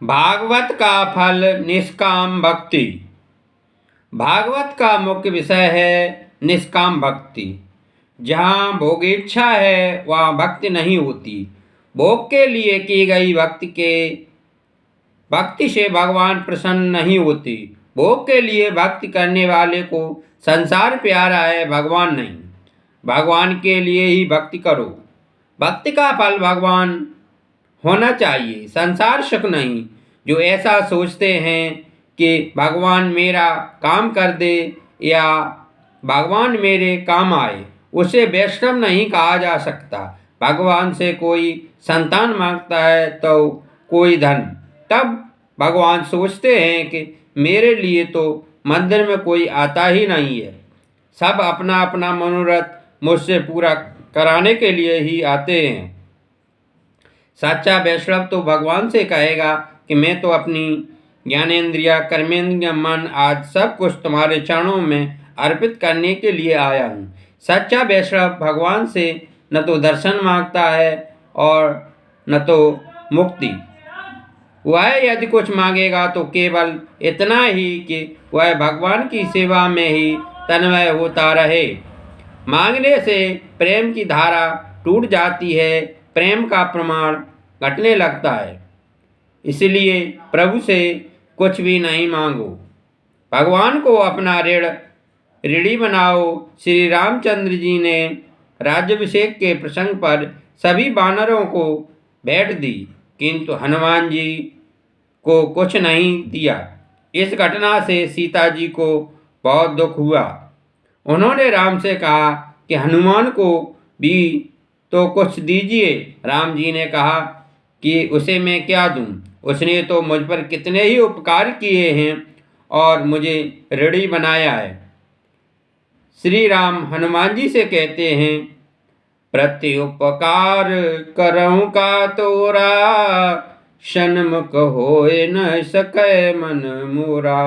भागवत का फल निष्काम भक्ति। भागवत का मुख्य विषय है निष्काम भक्ति। जहाँ भोग इच्छा है वहाँ भक्ति नहीं होती। भोग के लिए की गई भक्ति से भगवान प्रसन्न नहीं होती। भोग के लिए भक्ति करने वाले को संसार प्यारा है, भगवान नहीं। भगवान के लिए ही भक्ति करो। भक्ति का फल भगवान होना चाहिए, संसार सुख नहीं। जो ऐसा सोचते हैं कि भगवान मेरा काम कर दे या भगवान मेरे काम आए, उसे वैष्णव नहीं कहा जा सकता। भगवान से कोई संतान मांगता है तो कोई धन, तब भगवान सोचते हैं कि मेरे लिए तो मंदिर में कोई आता ही नहीं है। सब अपना अपना मनोरथ मुझसे पूरा कराने के लिए ही आते हैं। सच्चा वैष्णव तो भगवान से कहेगा कि मैं तो अपनी ज्ञानेंद्रिया, कर्मेंद्रिय, मन आज सब कुछ तुम्हारे चरणों में अर्पित करने के लिए आया हूँ। सच्चा वैष्णव भगवान से न तो दर्शन मांगता है और न तो मुक्ति। वह यदि कुछ मांगेगा तो केवल इतना ही कि वह भगवान की सेवा में ही तन्मय होता रहे। मांगने से प्रेम की धारा टूट जाती है, प्रेम का प्रमाण घटने लगता है। इसलिए प्रभु से कुछ भी नहीं मांगो, भगवान को अपना ऋणी बनाओ। श्री रामचंद्र जी ने राज्याभिषेक के प्रसंग पर सभी वानरों को भेंट दी, किंतु हनुमान जी को कुछ नहीं दिया। इस घटना से सीता जी को बहुत दुख हुआ। उन्होंने राम से कहा कि हनुमान को भी तो कुछ दीजिए। राम जी ने कहा कि उसे मैं क्या दूं? उसने तो मुझ पर कितने ही उपकार किए हैं और मुझे ऋणी बनाया है। श्री राम हनुमान जी से कहते हैं, प्रत्युपकार करऊं का तोरा, सन्मुख होए न सके मन मोरा।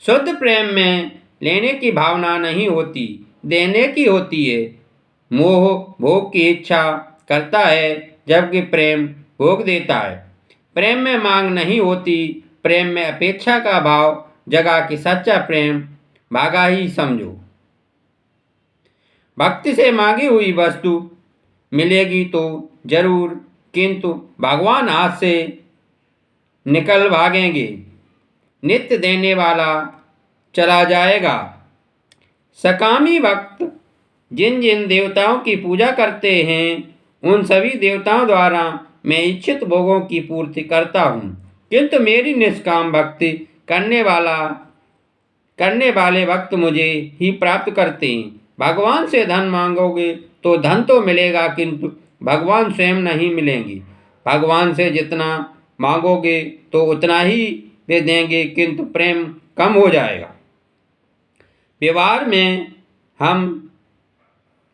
शुद्ध प्रेम में लेने की भावना नहीं होती, देने की होती है। मोह भोग की इच्छा करता है, जबकि प्रेम भोग देता है। प्रेम में मांग नहीं होती, प्रेम में अपेक्षा का भाव जगा कि सच्चा प्रेम भागा ही समझो। भक्ति से मांगी हुई वस्तु मिलेगी तो जरूर, किंतु भगवान हाथ से निकल भागेंगे। नित्य देने वाला चला जाएगा। सकामी भक्त जिन जिन देवताओं की पूजा करते हैं, उन सभी देवताओं द्वारा मैं इच्छित भोगों की पूर्ति करता हूँ, किंतु मेरी निष्काम भक्ति करने वाले भक्त मुझे ही प्राप्त करते हैं। भगवान से धन मांगोगे तो धन तो मिलेगा, किंतु भगवान स्वयं नहीं मिलेंगे। भगवान से जितना मांगोगे तो उतना ही वे देंगे, किंतु प्रेम कम हो जाएगा। व्यवहार में हम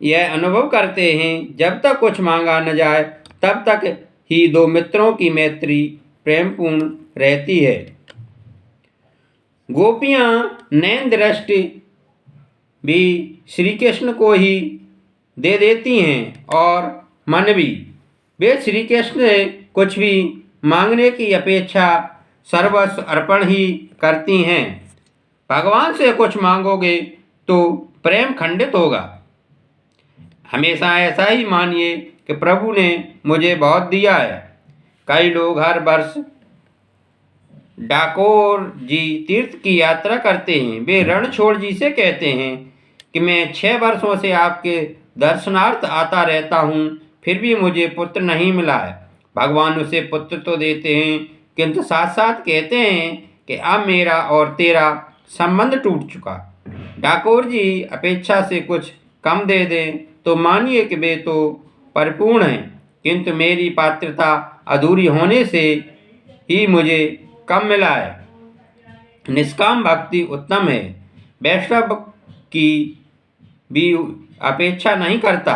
यह अनुभव करते हैं, जब तक कुछ मांगा न जाए तब तक ही दो मित्रों की मैत्री प्रेमपूर्ण रहती है। गोपियाँ नैन दृष्टि भी श्री कृष्ण को ही दे देती हैं और मन भी। वे श्री कृष्ण से कुछ भी मांगने की अपेक्षा सर्वस्व अर्पण ही करती हैं। भगवान से कुछ मांगोगे तो प्रेम खंडित होगा। हमेशा ऐसा ही मानिए कि प्रभु ने मुझे बहुत दिया है। कई लोग हर वर्ष डाकोर जी तीर्थ की यात्रा करते हैं। वे रणछोड़ जी से कहते हैं कि मैं 6 वर्षों से आपके दर्शनार्थ आता रहता हूँ, फिर भी मुझे पुत्र नहीं मिला है। भगवान उसे पुत्र तो देते हैं, किंतु साथ साथ कहते हैं कि अब मेरा और तेरा संबंध टूट चुका। डाकोर जी अपेक्षा से कुछ कम दे दें तो मानिए कि वे तो परिपूर्ण हैं, किंतु मेरी पात्रता अधूरी होने से ही मुझे कम मिला है। निष्काम भक्ति उत्तम है। वैष्णव की भी अपेक्षा नहीं करता।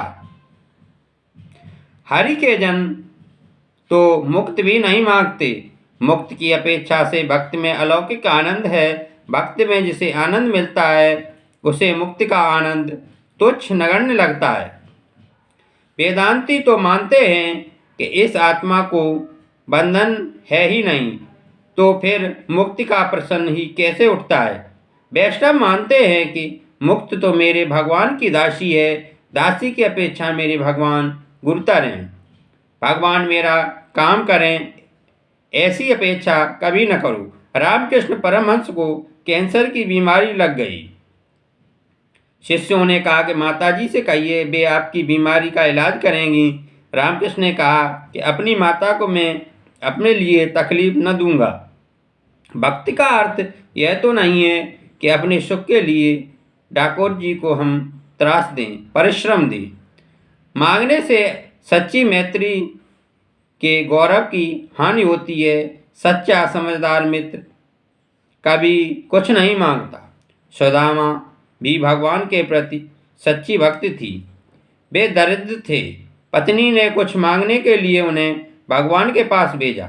हरि के जन तो मुक्त भी नहीं मांगते। मुक्त की अपेक्षा से भक्ति में अलौकिक आनंद है। भक्ति में जिसे आनंद मिलता है उसे मुक्ति का आनंद तुच्छ नगण्य लगता है। वेदांती तो मानते हैं कि इस आत्मा को बंधन है ही नहीं, तो फिर मुक्ति का प्रश्न ही कैसे उठता है। वैष्णव मानते हैं कि मुक्त तो मेरे भगवान की दासी है, दासी की अपेक्षा मेरे भगवान गुरुतर हैं। भगवान मेरा काम करें ऐसी अपेक्षा कभी न करो। रामकृष्ण परमहंस को कैंसर की बीमारी लग गई। शिष्यों ने कहा कि माताजी से कहिए, वे आपकी बीमारी का इलाज करेंगी। रामकृष्ण ने कहा कि अपनी माता को मैं अपने लिए तकलीफ न दूंगा। भक्ति का अर्थ यह तो नहीं है कि अपने सुख के लिए ठाकुर जी को हम त्रास दें, परिश्रम दें। मांगने से सच्ची मैत्री के गौरव की हानि होती है। सच्चा समझदार मित्र कभी कुछ नहीं मांगता। सुदामा भी भगवान के प्रति सच्ची भक्ति थी। वे दरिद्र थे। पत्नी ने कुछ मांगने के लिए उन्हें भगवान के पास भेजा।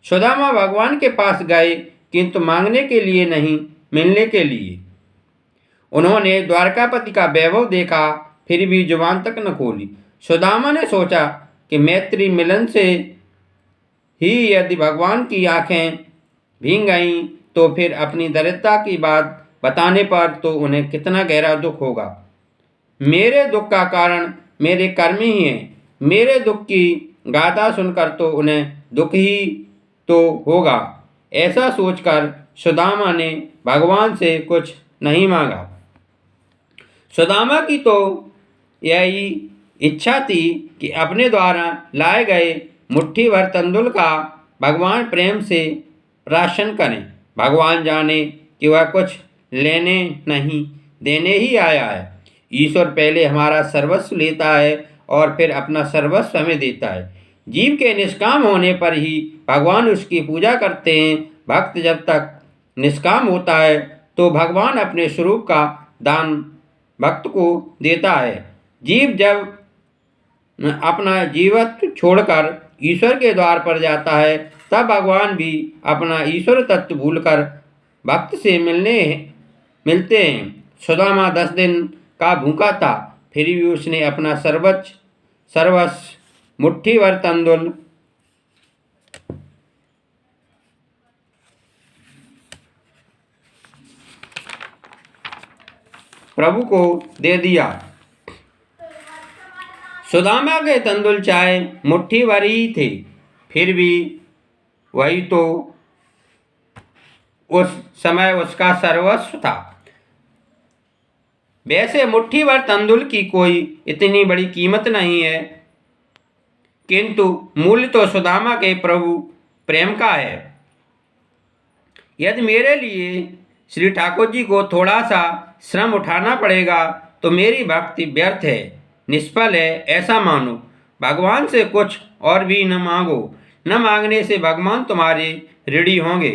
सुदामा भगवान के पास गए, किंतु मांगने के लिए नहीं, मिलने के लिए। उन्होंने द्वारकापति का वैभव देखा, फिर भी जुबान तक न खोली। सुदामा ने सोचा कि मैत्री मिलन से ही यदि भगवान की आंखें भीग गईं, तो फिर अपनी दरिद्रता की बात बताने पर तो उन्हें कितना गहरा दुख होगा। मेरे दुख का कारण मेरे कर्म ही हैं। मेरे दुख की गाथा सुनकर तो उन्हें दुख ही तो होगा। ऐसा सोचकर सुदामा ने भगवान से कुछ नहीं मांगा। सुदामा की तो यही इच्छा थी कि अपने द्वारा लाए गए मुट्ठी भर तंदुल का भगवान प्रेम से प्राशन करें। भगवान जाने कि वह कुछ लेने नहीं, देने ही आया है। ईश्वर पहले हमारा सर्वस्व लेता है और फिर अपना सर्वस्व हमें देता है। जीव के निष्काम होने पर ही भगवान उसकी पूजा करते हैं। भक्त जब तक निष्काम होता है तो भगवान अपने स्वरूप का दान भक्त को देता है। जीव जब अपना जीवत्व छोड़कर ईश्वर के द्वार पर जाता है, तब भगवान भी अपना ईश्वर तत्व भूलकर भक्त से मिलते हैं। सुदामा 10 दिन का भूखा था, फिर भी उसने अपना सर्वस्व मुट्ठी भर तंदुल प्रभु को दे दिया। सुदामा के तंदुल चाहे मुट्ठी भर ही थे, फिर भी वही तो उस समय उसका सर्वस्व था। वैसे मुट्ठी भर तंदुल की कोई इतनी बड़ी कीमत नहीं है, किंतु मूल्य तो सुदामा के प्रभु प्रेम का है। यदि मेरे लिए श्री ठाकुर जी को थोड़ा सा श्रम उठाना पड़ेगा तो मेरी भक्ति व्यर्थ है, निष्फल है, ऐसा मानो। भगवान से कुछ और भी न मांगो। न मांगने से भगवान तुम्हारे ऋणी होंगे।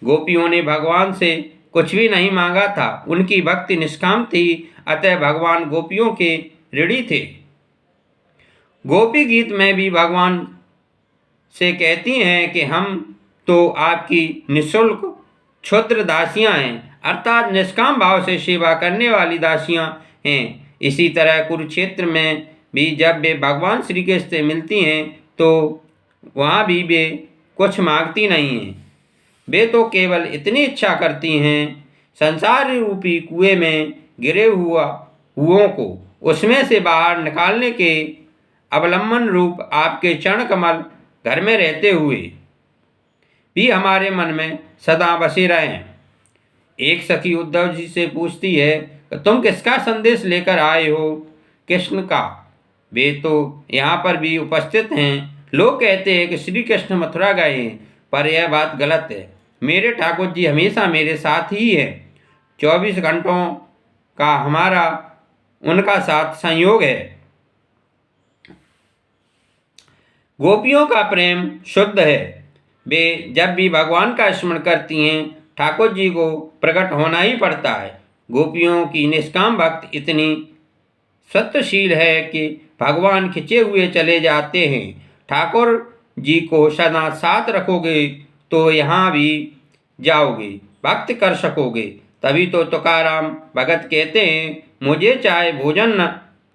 गोपियों ने भगवान से कुछ भी नहीं मांगा था। उनकी भक्ति निष्काम थी, अतः भगवान गोपियों के ऋणी थे। गोपी गीत में भी भगवान से कहती हैं कि हम तो आपकी निःशुल्क क्षुद्र दासियां हैं, अर्थात निष्काम भाव से सेवा करने वाली दासियां हैं। इसी तरह कुरुक्षेत्र में भी जब वे भगवान श्री कृष्ण से मिलती हैं तो वहाँ भी वे कुछ मांगती नहीं हैं। वे तो केवल इतनी इच्छा करती हैं, संसार रूपी कुएं में गिरे हुओं को उसमें से बाहर निकालने के अवलंबन रूप आपके चरण कमल घर में रहते हुए भी हमारे मन में सदा बसे रहें। एक सखी उद्धव जी से पूछती है, तुम किसका संदेश लेकर आए हो? कृष्ण का। वे तो यहाँ पर भी उपस्थित हैं। लोग कहते हैं कि श्री कृष्ण मथुरा गए हैं, पर यह बात गलत है। मेरे ठाकुर जी हमेशा मेरे साथ ही हैं। 24 घंटों का हमारा उनका साथ संयोग है। गोपियों का प्रेम शुद्ध है। वे जब भी भगवान का स्मरण करती हैं, ठाकुर जी को प्रकट होना ही पड़ता है। गोपियों की निष्काम भक्ति इतनी सत्यशील है कि भगवान खिंचे हुए चले जाते हैं। ठाकुर जी को सदा साथ रखोगे तो यहाँ भी जाओगे, भक्त कर सकोगे। तभी तो तुकाराम भगत कहते हैं, मुझे चाहे भोजन न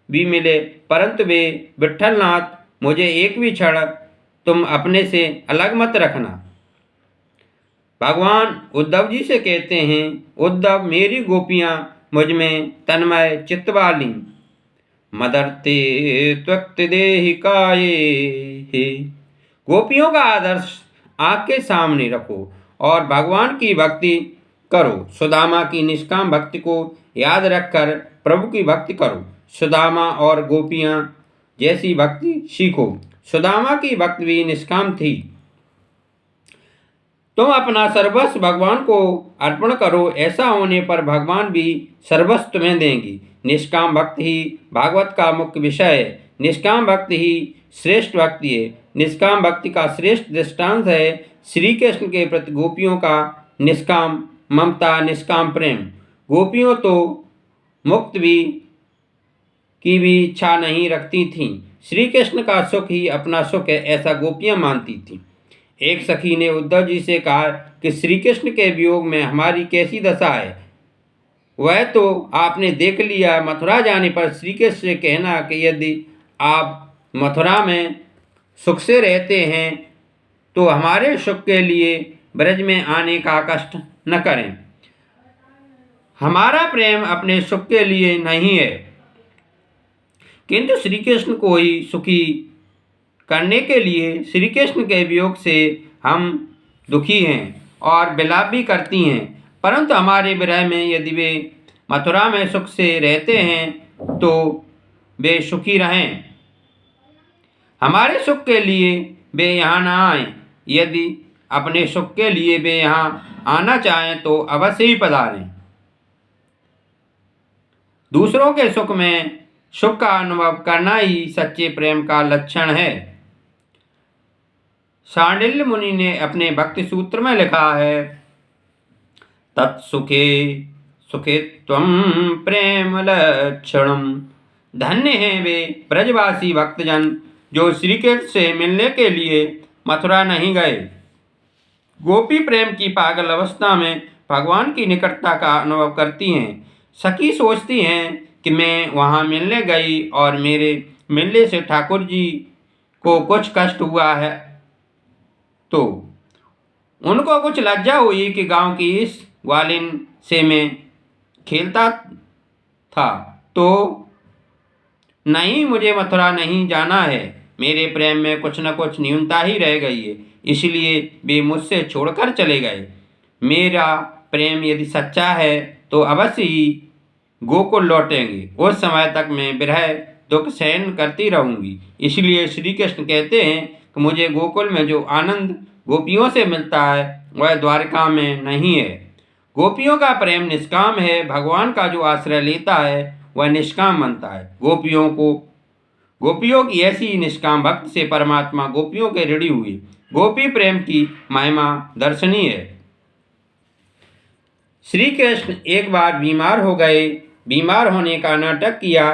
भी मिले, परंतु वे विट्ठलनाथ मुझे एक भी क्षण तुम अपने से अलग मत रखना। भगवान उद्धव जी से कहते हैं, उद्धव, मेरी गोपियां मुझ में तन्मय चित्त वाली, मदर्ते त्वक्त देहिकाये हे। गोपियों का आदर्श आँख के सामने रखो और भगवान की भक्ति करो। सुदामा की निष्काम भक्ति को याद रखकर प्रभु की भक्ति करो। सुदामा और गोपियां जैसी भक्ति सीखो। सुदामा की भक्ति भी निष्काम थी। तुम अपना सर्वस्व भगवान को अर्पण करो, ऐसा होने पर भगवान भी सर्वस्व तुम्हें देंगी। निष्काम भक्ति ही भागवत का मुख्य विषय है। निष्काम भक्ति ही श्रेष्ठ भक्ति है। निष्काम भक्ति का श्रेष्ठ दृष्टांत है श्री कृष्ण के प्रति गोपियों का निष्काम ममता, निष्काम प्रेम। गोपियों तो मुक्त भी की भी इच्छा नहीं रखती थीं। श्री कृष्ण का सुख ही अपना सुख है, ऐसा गोपियां मानती थीं। एक सखी ने उद्धव जी से कहा कि श्री कृष्ण के वियोग में हमारी कैसी दशा है। वह तो आपने देख लिया। मथुरा जाने पर श्री कृष्ण से कहना कि यदि आप मथुरा में सुख से रहते हैं तो हमारे सुख के लिए ब्रज में आने का कष्ट न करें। हमारा प्रेम अपने सुख के लिए नहीं है, किंतु श्री कृष्ण को ही सुखी करने के लिए। श्री कृष्ण के वियोग से हम दुखी हैं और विलाप भी करती हैं, परंतु हमारे विरह में यदि वे मथुरा में सुख से रहते हैं तो वे सुखी रहें। हमारे सुख के लिए वे यहाँ न आएं। यदि अपने सुख के लिए वे यहाँ आना चाहें तो अवश्य ही पधारें। दूसरों के सुख में सुख का अनुभव करना ही सच्चे प्रेम का लक्षण है। शांडिल्य मुनि ने अपने भक्ति सूत्र में लिखा है, तत्सुखे सुखे त्वं प्रेम लक्षणम। धन्य हैं वे ब्रजवासी भक्तजन जो श्री कृष्ण से मिलने के लिए मथुरा नहीं गए। गोपी प्रेम की पागल अवस्था में भगवान की निकटता का अनुभव करती हैं। सखी सोचती हैं कि मैं वहाँ मिलने गई और मेरे मिलने से ठाकुर जी को कुछ कष्ट हुआ है, तो उनको कुछ लज्जा हुई कि गांव की इस ग्वालिन से मैं खेलता था, तो नहीं, मुझे मथुरा नहीं जाना है। मेरे प्रेम में कुछ न कुछ न्यूनता ही रह गई है, इसलिए वे मुझसे छोड़कर चले गए। मेरा प्रेम यदि सच्चा है तो अवश्य ही गोकुल लौटेंगे। उस समय तक मैं विरह दुख सहन करती रहूंगी। इसलिए श्री कृष्ण कहते हैं कि मुझे गोकुल में जो आनंद गोपियों से मिलता है वह द्वारका में नहीं है। गोपियों का प्रेम निष्काम है। भगवान का जो आश्रय लेता है वह निष्काम बनता है। गोपियों की ऐसी निष्काम भक्ति से परमात्मा गोपियों के ऋणी हुए। गोपी प्रेम की महिमा दर्शनीय है। श्री कृष्ण एक बार बीमार हो गए। बीमार होने का नाटक किया,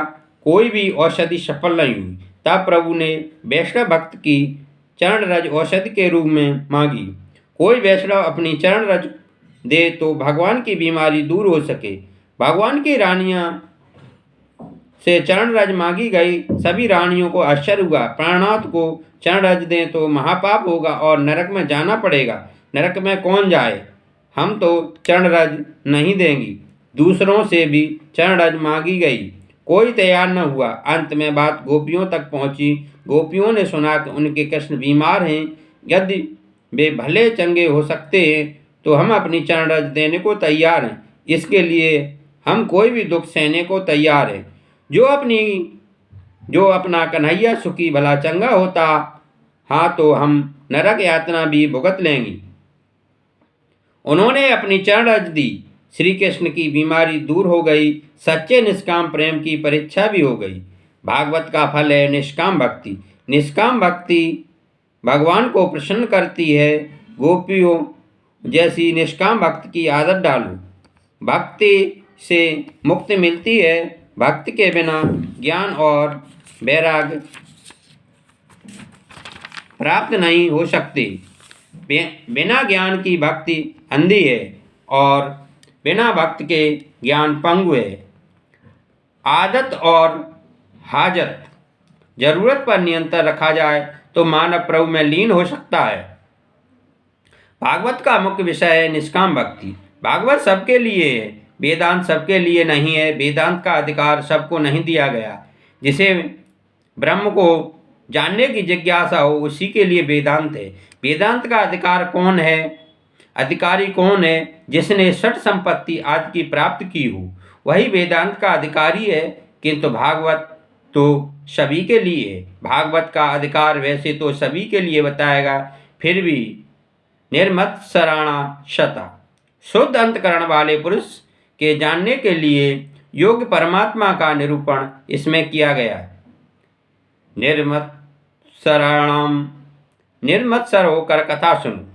कोई भी औषधि सफल नहीं हुई। तब प्रभु ने वैष्णव भक्त की चरण रज औषधि के रूप में मांगी। कोई वैष्णव अपनी चरण रज दे तो भगवान की बीमारी दूर हो सके। भगवान की रानियां से चरण रज मांगी गई। सभी रानियों को आश्चर्य हुआ। प्राणनाथ को चरण रज दें तो महापाप होगा और नरक में जाना पड़ेगा। नरक में कौन जाए, हम तो चरण रज नहीं देंगी। दूसरों से भी चरण रज मांगी गई, कोई तैयार न हुआ। अंत में बात गोपियों तक पहुंची। गोपियों ने सुना कि उनके कृष्ण बीमार हैं। यदि वे भले चंगे हो सकते हैं तो हम अपनी चरण रज देने को तैयार हैं। इसके लिए हम कोई भी दुख सहने को तैयार हैं। जो अपना कन्हैया सुखी भला चंगा होता, हाँ, तो हम नरक यातना भी भुगत लेंगी। उन्होंने अपनी चरण रज दी। श्री कृष्ण की बीमारी दूर हो गई। सच्चे निष्काम प्रेम की परीक्षा भी हो गई। भागवत का फल है निष्काम भक्ति। निष्काम भक्ति भगवान को प्रसन्न करती है। गोपियों जैसी निष्काम भक्ति की आदत डालो। भक्ति से मुक्ति मिलती है। भक्ति के बिना ज्ञान और वैराग्य प्राप्त नहीं हो सकती। बिना ज्ञान की भक्ति अंधी है और बिना भक्ति के ज्ञान पंगु है। आदत और हाजत, जरूरत पर नियंत्रण रखा जाए तो मानव प्रभु में लीन हो सकता है। भागवत का मुख्य विषय है निष्काम भक्ति। भागवत सबके लिए है, वेदांत सबके लिए नहीं है। वेदांत का अधिकार सबको नहीं दिया गया। जिसे ब्रह्म को जानने की जिज्ञासा हो उसी के लिए वेदांत है। वेदांत का अधिकार कौन है? अधिकारी कौन है? जिसने षट संपत्ति आदि की प्राप्त की हो, वही वेदांत का अधिकारी है। किंतु भागवत तो सभी के लिए है। भागवत का अधिकार वैसे तो सभी के लिए बताएगा, फिर भी निर्मत्सराणा शता, शुद्ध अंतकरण वाले पुरुष के जानने के लिए योग्य परमात्मा का निरूपण इसमें किया गया है। निर्मत्सराणाम, निर्मत्सर होकर कथा सुनो।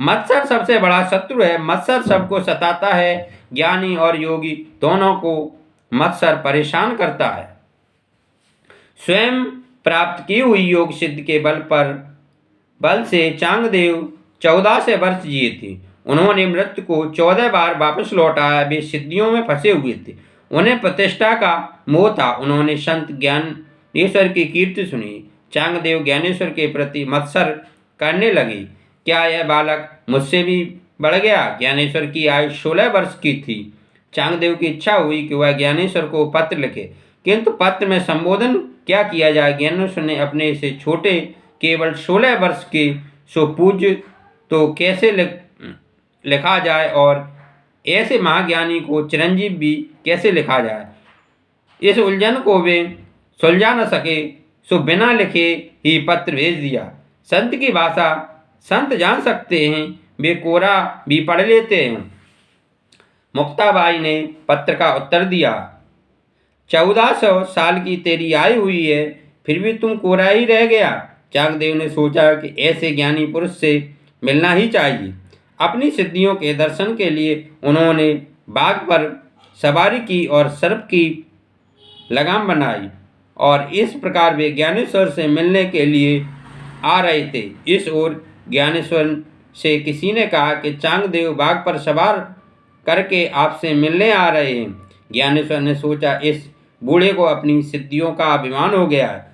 मत्सर सबसे बड़ा शत्रु है। मत्सर सबको सताता है। ज्ञानी और योगी दोनों को मत्सर परेशान करता है। स्वयं प्राप्त की हुई योग सिद्ध के बल से चांगदेव 1400 वर्ष जिए थे। उन्होंने मृत्यु को 14 बार वापस लौटाया। वे सिद्धियों में फंसे हुए थे। उन्हें प्रतिष्ठा का मोह था। उन्होंने संत ज्ञानेश्वर की कीर्ति सुनी। चांगदेव ज्ञानेश्वर के प्रति मत्सर करने लगे। क्या यह बालक मुझसे भी बढ़ गया? ज्ञानेश्वर की आयु 16 वर्ष की थी। चांगदेव की इच्छा हुई कि वह ज्ञानेश्वर को पत्र लिखे, किंतु पत्र में संबोधन क्या किया जाए? ज्ञानेश्वर ने अपने से छोटे केवल 16 वर्ष के सो पूज्य तो कैसे लिखा जाए और ऐसे महाज्ञानी को चिरंजीव भी कैसे लिखा जाए? इस उलझन को वे सुलझा न सके, सो बिना लिखे ही पत्र भेज दिया। संत की भाषा संत जान सकते हैं, वे कोरा भी पढ़ लेते हैं। मुक्ताबाई ने पत्र का उत्तर दिया, 1400 साल की तेरी आयु हुई है, फिर भी तुम कोरा ही रह गया। चांगदेव ने सोचा कि ऐसे ज्ञानी पुरुष से मिलना ही चाहिए। अपनी सिद्धियों के दर्शन के लिए उन्होंने बाघ पर सवारी की और सर्प की लगाम बनाई और इस प्रकार वे ज्ञानेश्वर से मिलने के लिए आ रहे थे। इस ओर ज्ञानेश्वर से किसी ने कहा कि चांगदेव बाघ पर सवार करके आपसे मिलने आ रहे हैं। ज्ञानेश्वर ने सोचा, इस बूढ़े को अपनी सिद्धियों का अभिमान हो गया है।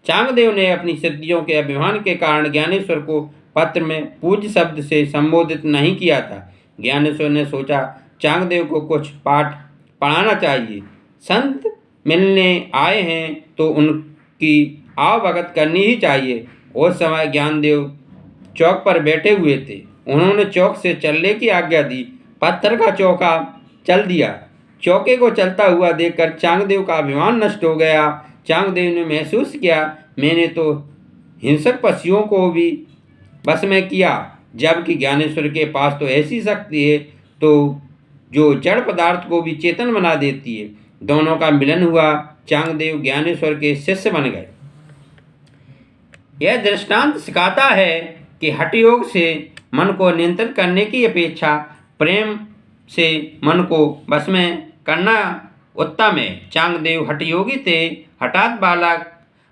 चांगदेव ने अपनी सिद्धियों के अभिमान के कारण ज्ञानेश्वर को पत्र में पूज्य शब्द से संबोधित नहीं किया था। ज्ञानेश्वर ने सोचा, चांगदेव को कुछ पाठ पढ़ाना चाहिए। संत मिलने आए हैं तो उनकी आवभगत करनी ही चाहिए। उस समय ज्ञानदेव चौक पर बैठे हुए थे। उन्होंने चौक से चलने की आज्ञा दी। पत्थर का चौका चल दिया। चौके को चलता हुआ देखकर चांगदेव का अभिमान नष्ट हो गया। चांगदेव ने महसूस किया, मैंने तो हिंसक पशुओं को भी बस में किया, जबकि ज्ञानेश्वर के पास तो ऐसी शक्ति है तो जो जड़ पदार्थ को भी चेतन बना देती है। दोनों का मिलन हुआ। चांगदेव ज्ञानेश्वर के शिष्य बन गए। यह दृष्टांत सिखाता है कि हठयोग से मन को नियंत्रित करने की अपेक्षा प्रेम से मन को बस में करना उत्तम है। चांगदेव हठयोगी थे। हठात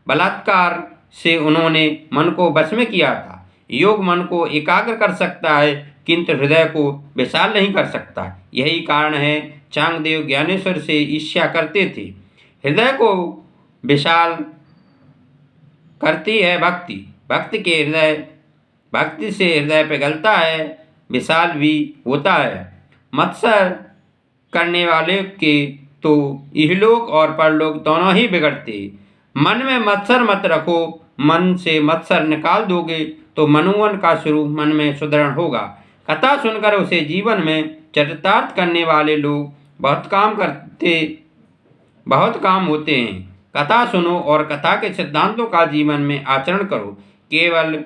बलात्कार से उन्होंने मन को बस में किया था। योग मन को एकाग्र कर सकता है, किंतु हृदय को विशाल नहीं कर सकता। यही कारण है चांगदेव ज्ञानेश्वर से ईर्ष्या करते थे। हृदय को विशाल करती है भक्ति। भक्ति से हृदय पिघलता है, विशाल भी होता है। मत्सर करने वाले के तो इहलोक और परलोक दोनों ही बिगड़ते। मन में मत्सर मत रखो। मन से मत्सर निकाल दोगे तो मनोवन का स्वरूप मन में सुदृढ़ होगा। कथा सुनकर उसे जीवन में चरितार्थ करने वाले लोग बहुत काम होते हैं। कथा सुनो और कथा के सिद्धांतों का जीवन में आचरण करो। केवल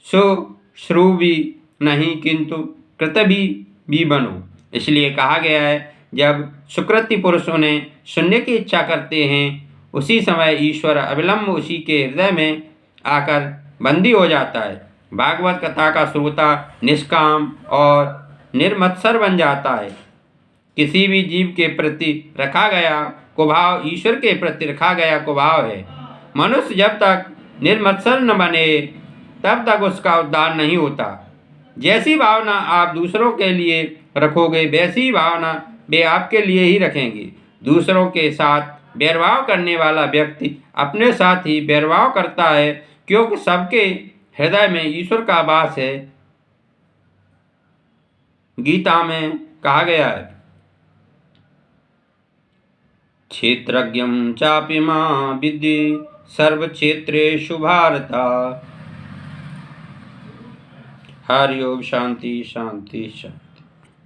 सुश्रुवी नहीं किंतु कृतभी भी बनो। इसलिए कहा गया है, जब सुकृति पुरुष उन्हें सुनने की इच्छा करते हैं, उसी समय ईश्वर अविलंब उसी के हृदय में आकर बंदी हो जाता है। भागवत कथा का श्रोता निष्काम और निर्मत्सर बन जाता है। किसी भी जीव के प्रति रखा गया कुभाव ईश्वर के प्रति रखा गया कुभाव है। मनुष्य जब तक निर्मत्सर न बने तब तक उसका उद्धार नहीं होता। जैसी भावना आप दूसरों के लिए रखोगे, वैसी भावना वे आपके लिए ही रखेंगे। दूसरों के साथ बैरभाव करने वाला व्यक्ति अपने साथ ही बैरभाव करता है, क्योंकि सबके हृदय में ईश्वर का वास है। गीता में कहा गया है, क्षेत्रज्ञं चापि मां विद्धि सर्वक्षेत्रेषु भारत। हरि ओम। शांति शांति शांति।